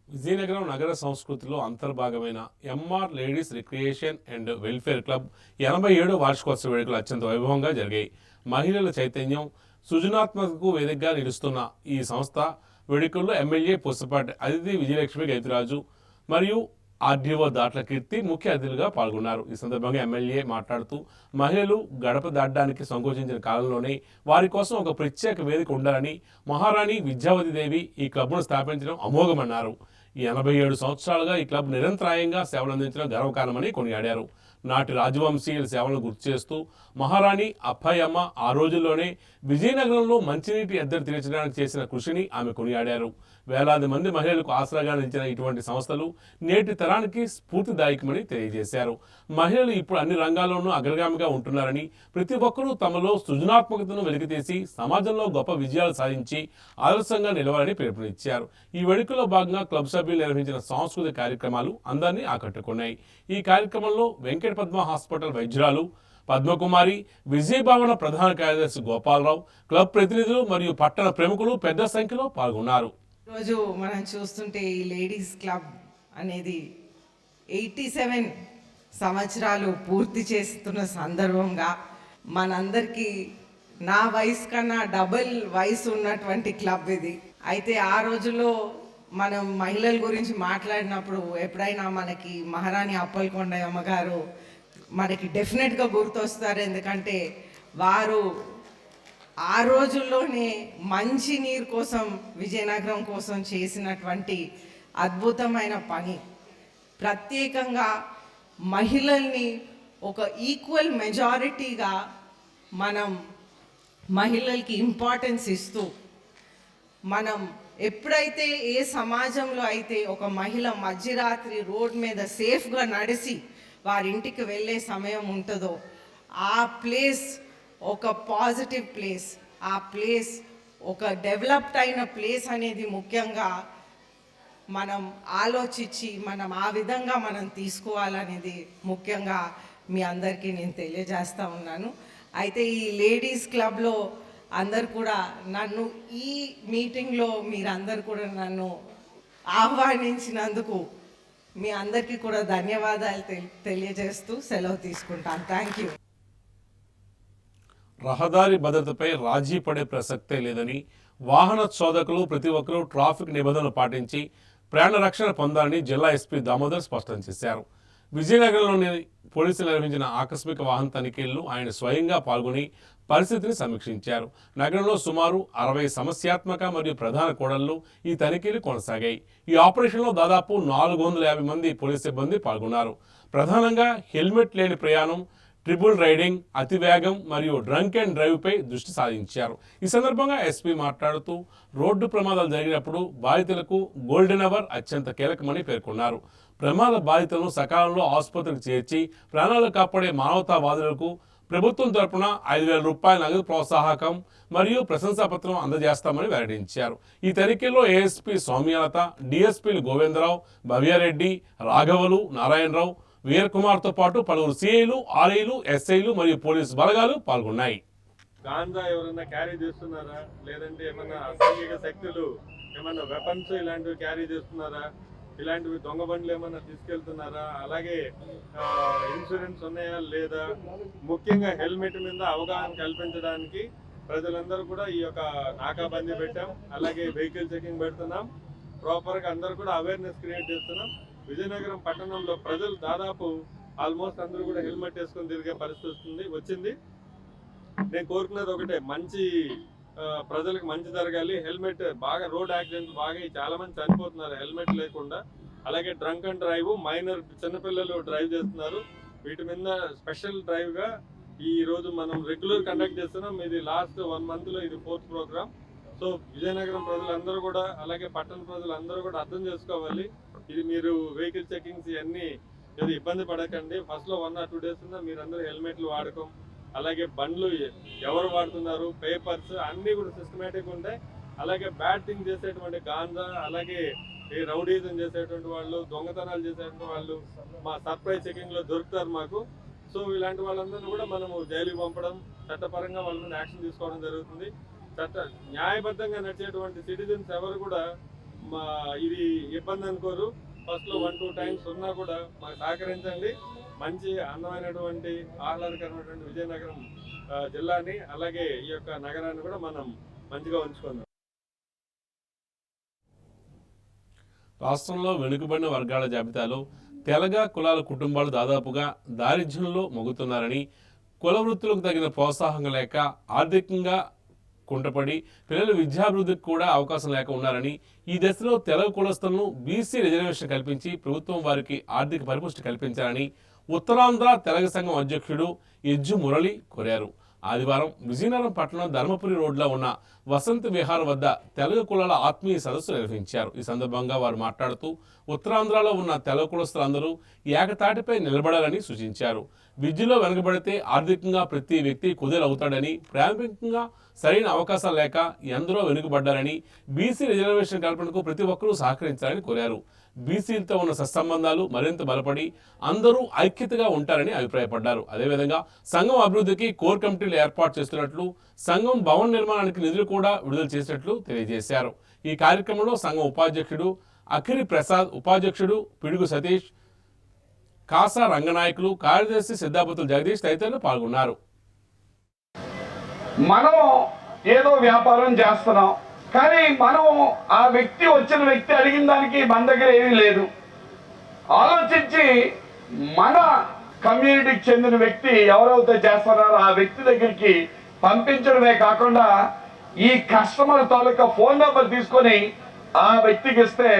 విజయనగరం నగర సంస్కృతిలో అంతర్భాగమైన MR ladies recreation and welfare club 87 వార్షికోత్సవ వేడుకలు అత్యంత వైభవంగా జరిగాయి. మహిళల చైతన్యం, సృజనాత్మకకు వేదికగా నిలుస్తున్న ఈ సంస్థ వేడుకల్లో ఎమ్మెల్యే పుస్తపాటి అతిథి విజయలక్ష్మి గైతురాజు మరియు ఆర్డీఓ దాట్ల కీర్తి ముఖ్య అతిథులుగా పాల్గొన్నారు. ఈ సందర్భంగా ఎమ్మెల్యే మాట్లాడుతూ మహిళలు గడప దాటడానికి సంకోచించిన కాలంలోనే వారి కోసం ఒక ప్రత్యేక వేదిక ఉండాలని, మహారాణి విద్యావతి దేవి ఈ క్లబ్ను స్థాపించడం అమోఘమన్నారు. ఈ 87 సంవత్సరాలుగా ఈ క్లబ్ నిరంతరాయంగా సేవలందించడం గర్వకారణమని కొనియాడారు. నాటి రాజవంశీయుల సేవలను గుర్తు చేస్తూ మహారాణి అప్పయ్యమ్మ ఆ రోజుల్లోనే విజయనగరంలో మంచినీటి ఎద్దడి తీర్చడానికి చేసిన కృషిని ఆమె కొనియాడారు. వేలాది మంది మహిళలకు ఆసరాగా నిలిచిన ఇటువంటి సంస్థలు నేటి తరానికి స్ఫూర్తిదాయకమని తెలియజేశారు. మహిళలు ఇప్పుడు అన్ని రంగాల్లోనూ అగ్రగామిగా ఉంటున్నారని, ప్రతి ఒక్కరూ తమలో సృజనాత్మకతను వెలికితీసి సమాజంలో గొప్ప విజయాలు సాధించి ఆదర్శంగా నిలవాలని పిలుపునిచ్చారు. ఈ వేడుకలో భాగంగా క్లబ్ సభ్యులు నిర్వహించిన సాంస్కృతిక కార్యక్రమాలు అందరినీ ఆకట్టుకున్నాయి. ఈ కార్యక్రమంలో వెంకట పద్మ హాస్పిటల్ వైద్యురాలు పద్మకుమారి, విజయభవన ప్రధాన కార్యదర్శి గోపాలరావు, క్లబ్ ప్రతినిధులు మరియు పట్టణ ప్రముఖులు పెద్ద సంఖ్యలో పాల్గొన్నారు. ఈరోజు మనం చూస్తుంటే ఈ లేడీస్ క్లబ్ అనేది 87 సంవత్సరాలు పూర్తి చేస్తున్న సందర్భంగా మనందరికీ నా వయసు కన్నా డబుల్ వయసు ఉన్నటువంటి క్లబ్ ఇది. అయితే ఆ రోజుల్లో మనం మహిళల గురించి మాట్లాడినప్పుడు ఎప్పుడైనా మనకి మహారాణి అప్పలకొండయ్యమ్మ గారు మనకి డెఫినెట్గా గుర్తొస్తారు. ఎందుకంటే వారు ఆ రోజుల్లోనే మంచి నీరు కోసం విజయనగరం కోసం చేసినటువంటి అద్భుతమైన పని, ప్రత్యేకంగా మహిళల్ని ఒక ఈక్వల్ మెజారిటీగా మనం మహిళలకి ఇంపార్టెన్స్ ఇస్తూ, మనం ఎప్పుడైతే ఏ సమాజంలో అయితే ఒక మహిళ మధ్యరాత్రి రోడ్ మీద సేఫ్గా నడిచి వారింటికి వెళ్ళే సమయం ఉంటుందో ఆ ప్లేస్ ఒక పాజిటివ్ ప్లేస్, ఆ ప్లేస్ ఒక డెవలప్డ్ అయిన ప్లేస్ అనేది ముఖ్యంగా మనం ఆలోచించి మనం ఆ విధంగా మనం తీసుకోవాలనేది ముఖ్యంగా మీ అందరికీ నేను తెలియజేస్తూ ఉన్నాను. అయితే ఈ లేడీస్ క్లబ్లో అందరు కూడా నన్ను ఈ మీటింగ్లో మీరందరూ కూడా నన్ను ఆహ్వానించినందుకు మీ అందరికీ కూడా ధన్యవాదాలు తెలియజేస్తూ సెలవు తీసుకుంటాను. Thank you. రహదారి భద్రతపై రాజీ పడే ప్రసక్తే లేదని, వాహన చోదకులు ప్రతి ఒక్కరూ ట్రాఫిక్ నిబంధనలు పాటించి ప్రాణ రక్షణ పొందాలని జిల్లా ఎస్పీ దామోదర్ స్పష్టం చేశారు. విజయనగరంలోని పోలీసులు నిర్వహించిన ఆకస్మిక వాహన తనిఖీల్లో ఆయన స్వయంగా పాల్గొని పరిస్థితిని సమీక్షించారు. నగరంలో సుమారు 60 సమస్యాత్మక మరియు ప్రధాన కూడళ్లు ఈ తనిఖీలు కొనసాగాయి. ఈ ఆపరేషన్లో దాదాపు 450 మంది పోలీస్ సిబ్బంది పాల్గొన్నారు. ప్రధానంగా హెల్మెట్ లేని ప్రయాణం, ట్రిపుల్ రైడింగ్, అతివేగం మరియు డ్రంక్ అండ్ డ్రైవ్పై దృష్టి సారించారు. ఈ సందర్భంగా ఎస్పీ మాట్లాడుతూ రోడ్డు ప్రమాదాలు జరిగినప్పుడు బాధితులకు గోల్డెన్ అవర్ అత్యంత కీలకమని పేర్కొన్నారు. ప్రమాద బాధితులను సకాలంలో ఆసుపత్రికి చేర్చి ప్రాణాలు కాపాడే మానవతావాదులకు ప్రభుత్వం తరపున 5,000 రూపాయల నగదు ప్రోత్సాహకం మరియు ప్రశంసాపత్రం అందజేస్తామని వెల్లడించారు. ఈ తనిఖీలో ఏఎస్పీ సౌమ్యలత, డిఎస్పీలు గోవిందరావు, భవ్యారెడ్డి, రాఘవలు, నారాయణరావు, వీరకుమార్తో పాటు పలువురు సిఐలు, ఆర్ఐలు, ఎస్ఐలు మరియు పోలీసు బలగాలు పాల్గొన్నాయి. గాంజా ఎవరైనా క్యారీ చేస్తున్నారా, లేదంటే ఏమన్నా అసాంఘిక శక్తులు ఏమన్నా వెపన్స్ ఇలాంటివి క్యారీ చేస్తున్నారా, ఇలాంటివి దొంగ బండ్లు ఏమన్నా తీసుకెళ్తున్నారా, అలాగే ఇన్సూరెన్స్ ఉన్నాయా లేదా, ముఖ్యంగా హెల్మెట్ మీద అవగాహన కల్పించడానికి ప్రజలందరూ కూడా ఈ యొక్క నాకాబందీ పెట్టాం. అలాగే వెహికల్ చెకింగ్ పెడుతున్నాం. ప్రాపర్గా అందరూ కూడా అవేర్నెస్ క్రియేట్ చేస్తున్నాం. విజయనగరం పట్టణంలో ప్రజలు దాదాపు ఆల్మోస్ట్ అందరూ కూడా హెల్మెట్ వేసుకొని తిరిగే పరిస్థితి వచ్చింది. నేను కోరుకునేది ఒకటే, మంచి ప్రజలకు మంచి జరగాలి. హెల్మెట్ బాగా రోడ్ యాక్సిడెంట్లు బాగా చాలా మంది చనిపోతున్నారు హెల్మెట్ లేకుండా. అలాగే డ్రంక్ అండ్ డ్రైవ్, మైనర్ చిన్నపిల్లలు డ్రైవ్ చేస్తున్నారు. వీటి మీద స్పెషల్ డ్రైవ్గా ఈ రోజు మనం రెగ్యులర్ కండక్ట్ చేస్తున్నాం. ఇది లాస్ట్ 1 monthలో ఇది 4th ప్రోగ్రామ్. సో విజయనగరం ప్రజలందరూ కూడా, అలాగే పట్టణ ప్రజలందరూ కూడా అర్థం చేసుకోవాలి. ఇది మీరు వెహికల్ చెకింగ్స్ ఇవన్నీ ఏదో ఇబ్బంది పడకండి. ఫస్ట్లో 1 or 2 days మీరందరూ హెల్మెట్లు వాడకం, అలాగే బండ్లు ఎవరు వాడుతున్నారు, పేపర్స్ అన్నీ కూడా సిస్టమేటిక్ ఉంటాయి. అలాగే బ్యాడ్ థింగ్ చేసేటువంటి గాంజా, అలాగే ఈ రౌడీజం చేసేటువంటి వాళ్ళు, దొంగతనాలు చేసేటువంటి వాళ్ళు మా సర్ప్రైజ్ చెకింగ్లో దొరుకుతారు మాకు. సో ఇలాంటి వాళ్ళందరినీ కూడా మనము జైలుకి పంపడం, చట్టపరంగా వాళ్ళ మీద యాక్షన్ తీసుకోవడం జరుగుతుంది. న్యాయబద్ధంగా నడిచేటువంటి సిటిజన్స్ ఎవరు కూడా ఇది ఇబ్బంది అనుకోరు. ఫస్ట్లో 1-2 టైమ్స్ ఉన్నా కూడా మాకు సహకరించండి. మంచి అందమైనటువంటి ఆహ్లాదకరమైనటువంటి విజయనగరం జిల్లాని, అలాగే ఈ యొక్క నగరాన్ని కూడా మనం మంచిగా ఉంచుకుందాం. రాష్ట్రంలో వెనుకబడిన వర్గాల జాబితాలో తెలగ కులాల కుటుంబాలు దాదాపుగా దారిద్ర్యంలో మొగుతున్నారని, కుల వృత్తులకు తగిన ప్రోత్సాహం లేక ఆర్థికంగా కుంటపడి పిల్లల విద్యాభివృద్ధికి కూడా అవకాశం లేక ఉన్నారని, ఈ దశలో తెలగ కులస్తులను బీసీ రిజర్వేషన్ కల్పించి ప్రభుత్వం వారికి ఆర్థిక పరిపుష్టి కల్పించాలని ఉత్తరాంధ్ర తెలగ సంఘం అధ్యక్షుడు ఎజ్జు మురళి కోరారు. ఆదివారం విజయనగరం పట్టణం ధర్మపురి రోడ్లో ఉన్న వసంత విహార్ వద్ద తెలగ కులాల ఆత్మీయ సదస్సు నిర్వహించారు. ఈ సందర్భంగా వారు మాట్లాడుతూ ఉత్తరాంధ్రలో ఉన్న తెలగ కులస్తులందరూ ఏకతాటిపై నిలబడాలని సూచించారు. విద్యలో వెనుకబడితే ఆర్థికంగా ప్రతి వ్యక్తి కుదేలవుతాడని, ప్రాథమికంగా సరైన అవకాశాలు లేక ఎందరో వెనుకబడ్డారని, బీసీ రిజర్వేషన్ కల్పనకు ప్రతి ఒక్కరూ సహకరించాలని కోరారు. బీసీలతో ఉన్న సత్సంబంధాలు మరింత బలపడి అందరూ ఐక్యతగా ఉంటారని అభిప్రాయపడ్డారు. అదేవిధంగా సంఘం అభివృద్ధికి కోర్ కమిటీలు ఏర్పాటు చేస్తున్నట్లు, సంఘం భవన నిర్మాణానికి నిధులు కూడా విడుదల చేసినట్లు తెలియజేశారు. ఈ కార్యక్రమంలో సంఘం ఉపాధ్యక్షుడు అఖిరి ప్రసాద్, ఉపాధ్యక్షుడు పిడుగు సతీష్, కాసా రంగనాయకులు, కార్యదర్శి సిద్ధాపతుల జగదీష్ తదితరులు పాల్గొన్నారు. మనం ఏదో వ్యాపారం చేస్తున్నాం, కానీ మనం ఆ వ్యక్తి వచ్చిన వ్యక్తి అడిగిన దానికి మన దగ్గర ఏమీ లేదు. ఆలోచించి మన కమ్యూనిటీకి చెందిన వ్యక్తి ఎవరైతే చేస్తున్నారో ఆ వ్యక్తి దగ్గరికి పంపించడమే కాకుండా ఈ కస్టమర్ తాలూకా ఫోన్ నెంబర్ తీసుకొని ఆ వ్యక్తికి ఇస్తే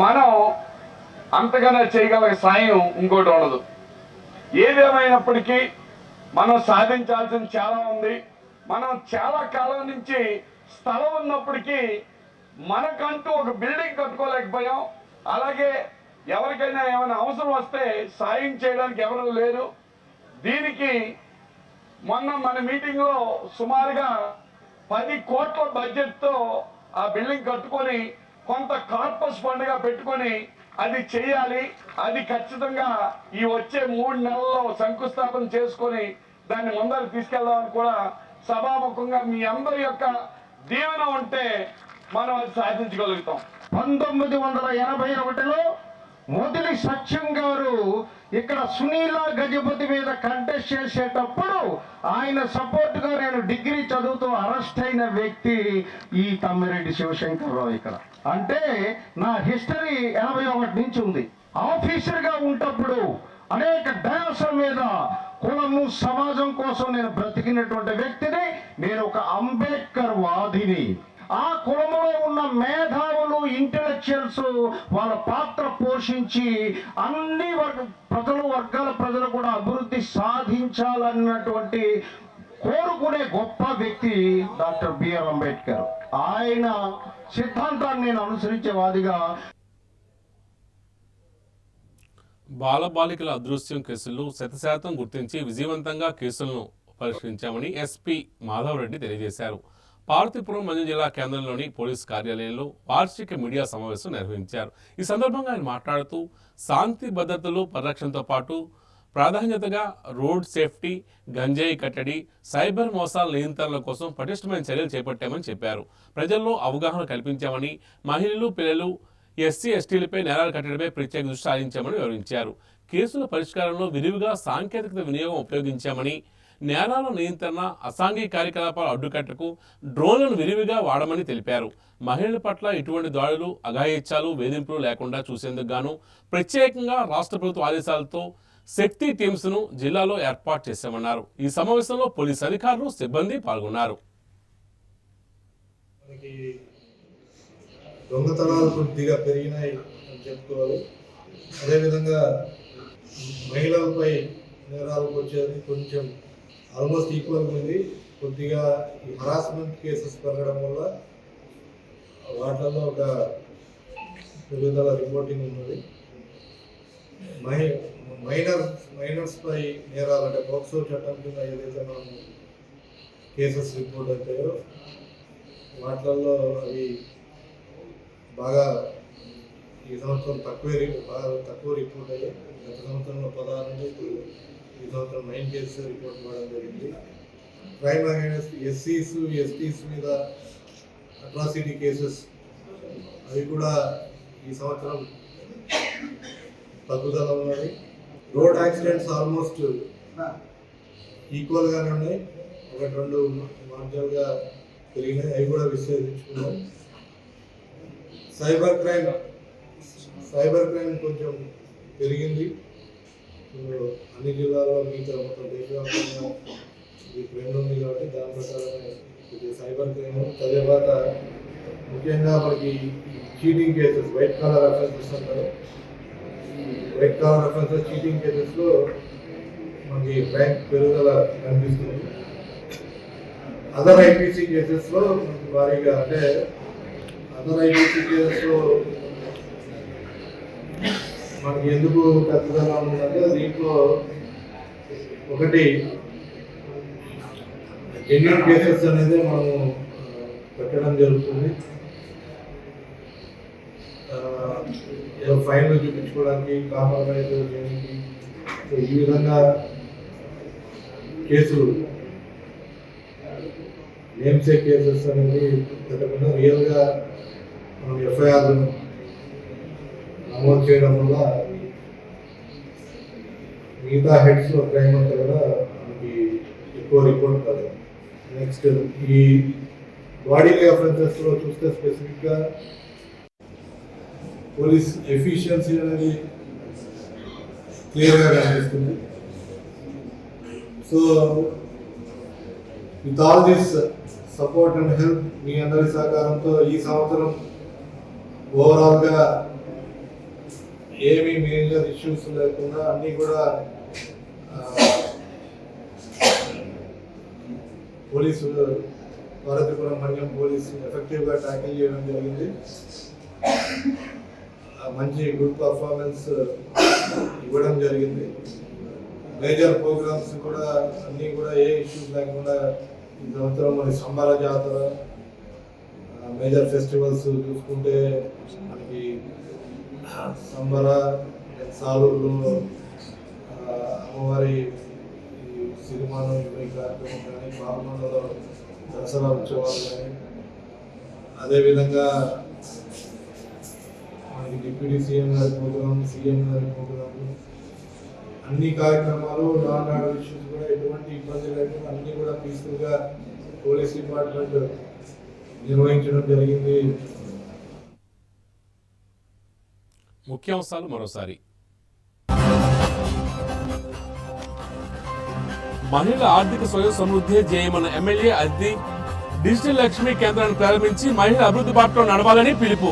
మనం అంతగానే చేయగల సాయం ఇంకోటి ఉండదు. ఏదేమైనప్పటికీ మనం సాధించాల్సింది చాలా ఉంది. మనం చాలా కాలం నుంచి స్థలం ఉన్నప్పటికీ మనకంటూ ఒక బిల్డింగ్ కట్టుకోలేకపోయాం. అలాగే ఎవరికైనా ఏమైనా అవసరం వస్తే సాయం చేయడానికి ఎవరు లేరు. దీనికి మొన్న మన మీటింగ్లో సుమారుగా 10 కోట్ల బడ్జెట్తో ఆ బిల్డింగ్ కట్టుకొని కొంత కార్పస్ ఫండ్గా పెట్టుకొని అది చేయాలి. అది ఖచ్చితంగా ఈ వచ్చే 3 నెలల్లో శంకుస్థాపన చేసుకొని దాన్ని ముందరకు తీసుకెళ్దామని కూడా సభాముఖంగా మీ అందరి యొక్క దీవెన ఉంటే మనం అది సాధించగలుగుతాం. 1981లో మొదలి సత్యం గారు ఇక్కడ సునీల గజపతి మీద కంటెస్ట్ చేసేటప్పుడు ఆయన సపోర్ట్ గా నేను డిగ్రీ చదువుతూ అరెస్ట్ అయిన వ్యక్తి ఈ తమ్మిరెడ్డి శివశంకర్రావు. ఇక్కడ అంటే నా హిస్టరీ 81 నుంచి ఉంది. ఆఫీసర్ గా ఉన్నప్పుడు అనేక డయాసల మీద కులము సమాజం కోసం నేను బ్రతికినటువంటి వ్యక్తిని. నేను ఒక అంబేద్కర్ వాదిని. ఆ కులంలో ఉన్న మేధావులు, ఇంటెలెక్చువల్స్ వాళ్ళ పాత్ర పోషించి అన్ని వర్గాల ప్రజలు కూడా అభివృద్ధి సాధించాలన్నటువంటి కోరుకునే గొప్ప వ్యక్తి డాక్టర్ బిఆర్ అంబేద్కర్. ఆయన సిద్ధాంతాన్ని నేను అనుసరించే వాదిగా బాలబాలికల అదృశ్యం కేసుల్లో 100% గుర్తించి విజయవంతంగా కేసులను పరిష్కరించామని ఎస్పీ మాధవరెడ్డి తెలియజేశారు. పార్వతీపురం మంజు జిల్లా కేంద్రంలోని పోలీసు కార్యాలయంలో వార్షిక మీడియా సమావేశం నిర్వహించారు. ఈ సందర్భంగా ఆయన మాట్లాడుతూ శాంతి భద్రతలు పరిరక్షణతో పాటు ప్రాధాన్యతగా రోడ్ సేఫ్టీ, గంజాయి కట్టడి, సైబర్ మోసాల నియంత్రణ కోసం పటిష్టమైన చర్యలు చేపట్టామని చెప్పారు. ప్రజల్లో అవగాహన కల్పించామని, మహిళలు, పిల్లలు, ఎస్సీ ఎస్టీలపై నేరాలు కట్టడిపై ప్రత్యేక దృష్టి సారించామని వివరించారు. కేసుల పరిష్కారంలో విరివిగా సాంకేతికత వినియోగం ఉపయోగించామని, నేరాల నియంత్రణ, అసాంఘిక కార్యకలాపాల అడ్డుకట్టకు డ్రోన్లను విరివిగా వాడమని తెలిపారు. మహిళల పట్ల ఇటువంటి దాడులు, అఘాయిత్యాలు, వేధింపులు లేకుండా చూసేందుకు గాను ప్రత్యేకంగా రాష్ట్ర ప్రభుత్వ ఆదేశాలతో శక్తి టీమ్స్ను జిల్లాలో ఏర్పాటు చేశామన్నారు. ఈ సమావేశంలో పోలీసు అధికారులు, సిబ్బంది పాల్గొన్నారు. దొంగతనాలు కొద్దిగా పెరిగినాయి అని చెప్పుకోవాలి. అదేవిధంగా మహిళలపై నేరాలకు వచ్చేది కొంచెం ఆల్మోస్ట్ ఈక్వల్గా ఉంది. కొద్దిగా ఈ హరాస్మెంట్ కేసెస్ పెరగడం వల్ల వాటిల్లో ఒక పెరుగుదల రిపోర్టింగ్ ఉన్నది. మైనర్స్పై నేరాలు అంటే పోక్సో చట్టం కింద ఏదైతే మనం కేసెస్ రిపోర్ట్ అవుతాయో వాటిల్లో అవి బాగా ఈ సంవత్సరం బాగా తక్కువ రిపోర్ట్ అయ్యాయి. గత సంవత్సరంలో 16 నుండి ఇప్పుడు ఈ సంవత్సరం 9 కేసెస్ రిపోర్ట్ కావడం జరిగింది. క్రైమ్ అగైనెస్ట్ ఎస్సీస్ ఎస్టీస్ మీద అట్రాసిటీ కేసెస్ అవి కూడా ఈ సంవత్సరం తగ్గుదల ఉన్నది. రోడ్ యాక్సిడెంట్స్ ఆల్మోస్ట్ ఈక్వల్గానే ఉన్నాయి, 1-2 మార్జినల్గా పెరిగినాయి, అవి కూడా విశ్లేషించుకున్నాం. సైబర్ క్రైమ్ కొంచెం పెరిగింది. అన్ని జిల్లాల్లో మిగతా మొత్తం దేశవ్యాప్తంగా ఇది ట్రెండ్ ఉంది కాబట్టి దాని ప్రకారమే ఇది సైబర్ క్రైమ్. తర్వాత ముఖ్యంగా మనకి cheating cases, white collar offences అంటారు. వైట్ కాలర్ అఫెన్సెస్ చీటింగ్ కేసెస్లో మనకి ర్యాంక్ పెరుగుదల కనిపిస్తుంది. అదర్ ఐపీసీ కేసెస్లో వారీగా అంటే అదర్ ఐపీసీ కేసెస్లో మనకి ఎందుకు తగ్గుదల ఉందంటే దీంట్లో ఒకటి జెన్యూన్ కేసెస్ అనేది మనము పెట్టడం జరుగుతుంది. ఫైన్లు చూపించుకోవడానికి, కాంప్రమైజ్ చేయడానికి ఈ విధంగా కేసులు నేమ్సేక్ కేసెస్ అనేది పెట్టకుండా రియల్గా మనం ఎఫ్ఐఆర్ నమోదు చేయడం వల్ల మిగతా హెడ్స్లో క్రైమ్ అంతా కూడా మనకి ఎక్కువ రిపోర్ట్ కాదు. నెక్స్ట్ ఈ బాడీలీ అఫెన్సెస్లో చూస్తే స్పెసిఫిక్గా పోలీస్ ఎఫిషియన్సీ అనేది క్లియర్గా కనిపిస్తుంది. So with all this support and help me అందరి సహకారంతో ఈ సంవత్సరం ఓవరాల్గా ఏమీ మేజర్ ఇష్యూస్ లేకుండా అన్నీ కూడా పోలీసు పార్వతీపురం మన్యం పోలీసు ఎఫెక్టివ్గా ట్యాకిల్ చేయడం జరిగింది. మంచి గుడ్ పర్ఫార్మెన్స్ ఇవ్వడం జరిగింది. మేజర్ ప్రోగ్రామ్స్ కూడా అన్నీ కూడా ఏ ఇష్యూస్ లేకుండా ఈ సంవత్సరం మన సంబర జాతర, మేజర్ ఫెస్టివల్స్ చూసుకుంటే మనకి సంబర, సాలూరులో అమ్మవారి సిరిమానం ఈ కార్యక్రమం కానీ, పాల్గొండలో దసరా ఉత్సవాలు కానీ, అదేవిధంగా మనకి డిప్యూటీ సీఎం గారి ప్రోగ్రాం, సీఎం గారి ప్రోగ్రాము, అన్ని కార్యక్రమాలు నాన్ ఆర్డర్ ఇష్యూస్ కూడా ఎటువంటి ఇబ్బంది లేకుండా అన్నీ కూడా పీస్ఫుల్గా పోలీస్ డిపార్ట్మెంట్ నిర్వహించడం జరిగింది. ముఖ్యాంశాలు మరోసారి. మహిళల ఆర్థిక స్వయం సమృద్ధి ధ్యేయమన్న ఎమ్మెల్యే అద్ది డిజిటల్ లక్ష్మీ కేంద్రాన్ని ప్రారంభించి మహిళల అభివృద్ధి బాటలో నడవాలని పిలుపు.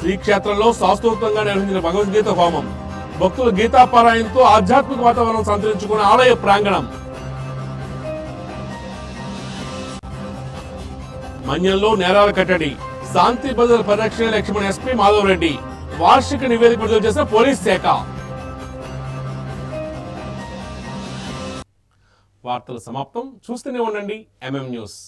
శ్రీక్షేత్రంలో శాస్త్రోక్తంగా నిర్వహించిన భగవద్గీత హోమం, భక్తుల గీతాపారాయణంతో ఆధ్యాత్మిక వాతావరణం సంతరించుకున్న ఆలయ ప్రాంగణం. మన్యంలో నేరాల కట్టడి, శాంతి భద్రతల పరిరక్షణ లక్ష్మణ్ ఎస్పీ మాధవ్ రెడ్డి వార్షిక నివేదిక విడుదల చేసిన పోలీస్ శాఖ. వార్తలు సమాప్తం. చూస్తూనే ఉండండి ఎంఎం న్యూస్.